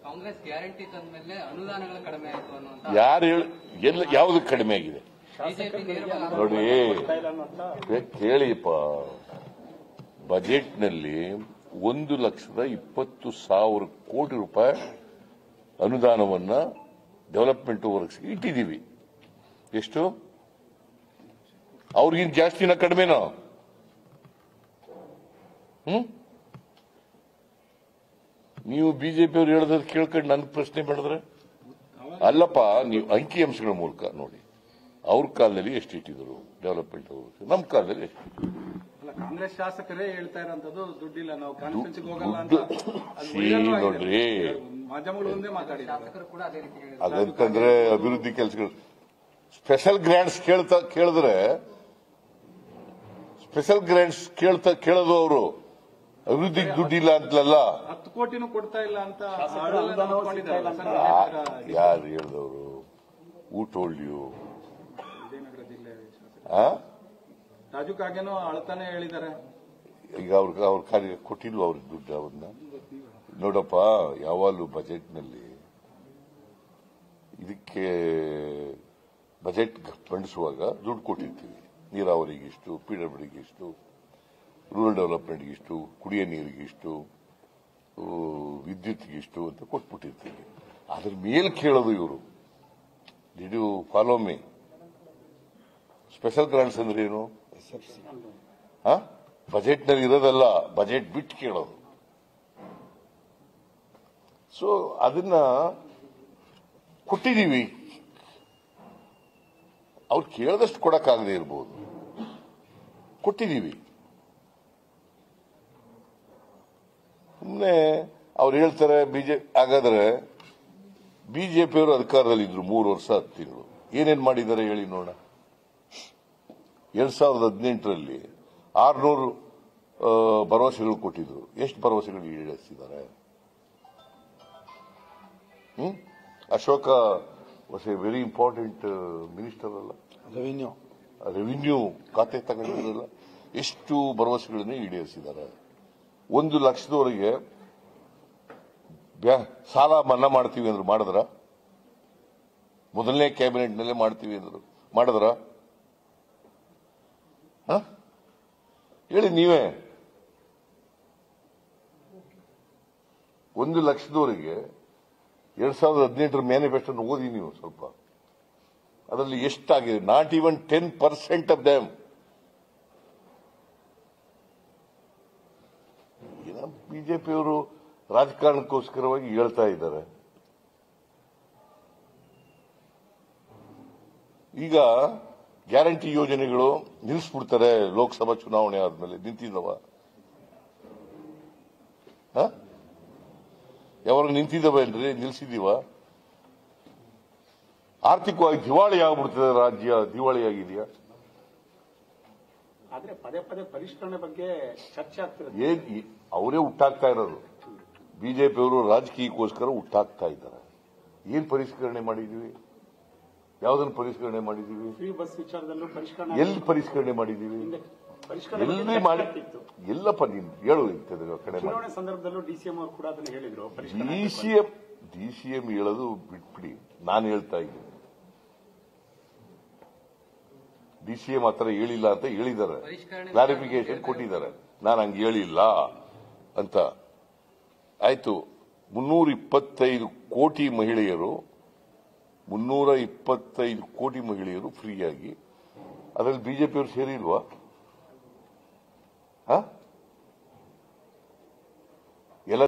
Congress guarantee ತಂದ ಮೇಲೆ ಅನುದಾನಗಳು ಕಡಿಮೆ ಆಯಿತು ಅನ್ನುವಂತ ಯಾರು ಯಾವುದು ಕಡಿಮೆ ಆಗಿದೆ ನೋಡಿ ಕೇಳಿಪ್ಪ. ಬಜೆಟ್ನಲ್ಲಿ 1,20,000 ಕೋಟಿ ರೂಪಾಯಿ ಅನುದಾನವನ್ನ ಡೆವಲಪ್ಮೆಂಟ್ ವರ್ಕ್ಸ್ ಇಟ್ಟಿದ್ದೀವಿ. ಎಷ್ಟು? ಅವ್ರಿಗಿಂತ ಜಾಸ್ತಿನ ಕಡಿಮೆನಾ? ನೀವು ಬಿಜೆಪಿ ಅವ್ರು ಹೇಳೋದ್ ಕೇಳ್ಕೊಂಡು ನನ್ಗೆ ಪ್ರಶ್ನೆ ಮಾಡಿದ್ರೆ ಅಲ್ಲಪ್ಪ, ನೀವು ಅಂಕಿ ಅಂಶಗಳ ಮೂಲಕ ನೋಡಿ. ಅವ್ರ ಕಾಲದಲ್ಲಿ ಎಷ್ಟು ಇಟ್ಟಿದ್ರು ಡೆವಲಪ್ಮೆಂಟ್ ವರ್ಕ್ಸ್, ನಮ್ಮ ಕಾಲದಲ್ಲಿ ಎಷ್ಟು? ಕಾಂಗ್ರೆಸ್ ಶಾಸಕರೇ ಹೇಳ್ತಾ ಇರೋಂಥದ್ದು ದುಡ್ಡಿಲ್ಲ, ನಾವು ಕಾನ್ಫರೆನ್ಸ್ಗೆ ಹೋಗಲ್ಲ ಅಂತ ನೋಡ್ರಿ. ಮಾಧ್ಯಮಗಳು ಮುಂದೆ ಮಾತಾಡಿದ್ದಾರೆ. ಅದಂತಂದ್ರೆ ಅಭಿವೃದ್ಧಿ ಕೆಲಸಗಳು ಸ್ಪೆಷಲ್ ಗ್ರಾಂಟ್ಸ್ ಕೇಳಿದ್ರೆ ಸ್ಪೆಷಲ್ ಗ್ರಾಂಟ್ಸ್ ಕೇಳೋದು ಅವರು ಅಭಿವೃದ್ಧಿಗೆ ದುಡ್ಡಿಲ್ಲ ಅಂತಲಲ್ಲ. 10 ಕೋಟಿನೂ ಕೊಡ್ತಾ ಇಲ್ಲ ಅಂತ ಯಾರು ಹೇಳಿದವರು? Who told you? ವಿಜಯನಗರ ಜಿಲ್ಲೆ ರಾಜು ಕಾಗೇನೋ ಅಳ್ತಾನೆ ಹೇಳಿದ್ದಾರೆ. ಈಗ ಅವ್ರ ಕಾರ್ಯ ಕೊಟ್ಟಿಲ್ವ ಅವ್ರಿಗೆ ದುಡ್ಡು? ಅವ್ರನ್ನ ನೋಡಪ್ಪ, ಯಾವಾಗಲೂ ಬಜೆಟ್ನಲ್ಲಿ ಇದಕ್ಕೆ ಬಜೆಟ್ ಮಂಡಿಸುವಾಗ ದುಡ್ಡು ಕೊಟ್ಟಿರ್ತೀವಿ. ನೀರಾವರಿಗೆ ಇಷ್ಟು, ಪಿಡಬ್ಲ್ಯೂಡಿಗೆ ಇಷ್ಟು, ರೂರಲ್ ಡೆವಲಪ್ಮೆಂಟ್ಗೆ ಇಷ್ಟು, ಕುಡಿಯೋ ನೀರಿಗೆ ಇಷ್ಟು, ವಿದ್ಯುತ್ಗೆ ಇಷ್ಟು ಅಂತ ಕೊಟ್ಬಿಟ್ಟಿರ್ತೀವಿ. ಅದ್ರ ಮೇಲೆ ಕೇಳೋದು ಇವರು. Did you follow me? Special grants ಅಂದ್ರೆ ಏನು? ಬಜೆಟ್ನಲ್ಲಿ ಇರೋದಲ್ಲ, ಬಜೆಟ್ ಬಿಟ್ಟು ಕೇಳೋದು. ಸೊ ಅದನ್ನ ಕೊಟ್ಟಿದ್ದೀವಿ. ಅವ್ರು ಕೇಳದಷ್ಟು ಕೊಡಕ್ಕಾಗದೆ ಇರ್ಬೋದು, ಕೊಟ್ಟಿದ್ದೀವಿ. ಸುಮ್ಮನೆ ಅವ್ರು ಹೇಳ್ತಾರೆ ಹಾಗಾದ್ರೆ ಬಿಜೆಪಿಯವರು ಅಧಿಕಾರದಲ್ಲಿದ್ರು 3 ವರ್ಷ 10 ತಿಂಗಳು, ಏನೇನ್ ಮಾಡಿದ್ದಾರೆ ಹೇಳಿ ನೋಡ. 2018ರಲ್ಲಿ 600 ಭರವಸೆಗಳು ಕೊಟ್ಟಿದ್ರು. ಎಷ್ಟು ಭರವಸೆಗಳು ಈಡೇರಿಸಿದ್ದಾರೆ? Ashoka was a very important minister ಅಲ್ಲ, ರೆವಿನ್ಯೂ ಖಾತೆ ತಗೊಂಡಿರಲ್ಲ. ಎಷ್ಟು ಭರವಸೆಗಳನ್ನು ಈಡೇರಿಸಿದ್ದಾರೆ? 1 ಲಕ್ಷದವರೆಗೆ ಸಾಲ ಮನ್ನಾ ಮಾಡ್ತೀವಿ ಅಂದ್ರು, ಮಾಡಿದ್ರ? ಮೊದಲನೇ ಕ್ಯಾಬಿನೆಟ್ನಲ್ಲೇ ಮಾಡ್ತೀವಿ ಅಂದ್ರು, ಮಾಡಿದ್ರ? ಹೇಳಿ ನೀವೇ. 1 ಲಕ್ಷದವರೆಗೆ 2018 ಮ್ಯಾನಿಫೆಸ್ಟೋ ಓದಿ ನೀವು ಸ್ವಲ್ಪ. ಅದರಲ್ಲಿ ಎಷ್ಟಾಗಿದೆ? Not even 10% of them. ಬಿಜೆಪಿಯವರು ರಾಜಕಾರಣಕ್ಕೋಸ್ಕರವಾಗಿ ಹೇಳ್ತಾ ಇದ್ದಾರೆ. ಈಗ ಗ್ಯಾರಂಟಿ ಯೋಜನೆಗಳು ನಿಲ್ಲಿಸ್ಬಿಡ್ತಾರೆ ಲೋಕಸಭಾ ಚುನಾವಣೆ ಆದ್ಮೇಲೆ. ನಿಂತಿದ್ದವ? ಯಾವಾಗ ನಿಂತಿದ್ದವೇನ್ರಿ? ನಿಲ್ಸಿದೀವ? ಆರ್ಥಿಕವಾಗಿ ದಿವಾಳಿ ಆಗ್ಬಿಡ್ತದೆ ರಾಜ್ಯ. ದಿವಾಳಿ ಆಗಿದೆಯಾ? ಆದ್ರೆ ಪದೇ ಪದೇ ಪರಿಷ್ಕರಣೆ ಬಗ್ಗೆ ಚರ್ಚೆ ಆಗ್ತಿದೆ. ಅವರೇ ಹುಟ್ಟಾಕ್ತಾ ಇರೋದು. ಬಿಜೆಪಿಯವರು ರಾಜಕೀಯಕ್ಕೋಸ್ಕರ ಹುಟ್ಟಾಕ್ತಾ ಇದ್ದಾರೆ. ಏನ್ ಪರಿಷ್ಕರಣೆ ಮಾಡಿದೀವಿ? ಯಾವುದನ್ನು ಪರಿಷ್ಕರಣೆ ಮಾಡಿದೀವಿ? ಫ್ರೀ ಬಸ್ ವಿಚಾರದಲ್ಲೂ ಪರಿಷ್ಕರಣೆ. ಎಲ್ಲಿ ಪರಿಷ್ಕರಣೆ ಮಾಡಿದೀವಿ? ಎಲ್ಲಿ ಮಾಡಿ? ಎಲ್ಲಪ್ಪ ನೀನು ಹೇಳು. ಕಡೆ ಚುನಾವಣೆ ಸಂದರ್ಭದಲ್ಲೂ ಡಿಸಿಎಂ ಅವರು ಕೂಡ ಅದನ್ನು ಹೇಳಿದ್ರು. ಡಿಸಿಎಂ ಹೇಳೋದು ಬಿಟ್ಬಿಡಿ, ನಾನು ಹೇಳ್ತಾ ಇದ್ದೀನಿ. ಡಿಸಿಎಂ ಆತರ ಹೇಳಿಲ್ಲ ಅಂತ ಹೇಳಿದ್ದಾರೆ, ಕ್ಲಾರಿಫಿಕೇಶನ್ ಕೊಟ್ಟಿದ್ದಾರೆ. ನಾನು ಹಂಗೆ ಹೇಳಿಲ್ಲ ಅಂತ. ಆಯ್ತು. 325 ಕೋಟಿ ಮಹಿಳೆಯರು 325 ಕೋಟಿ ಮಹಿಳೆಯರು ಫ್ರೀಯಾಗಿ. ಅದರಲ್ಲಿ ಬಿಜೆಪಿಯವರು ಸೇರಿಲ್ವಾ?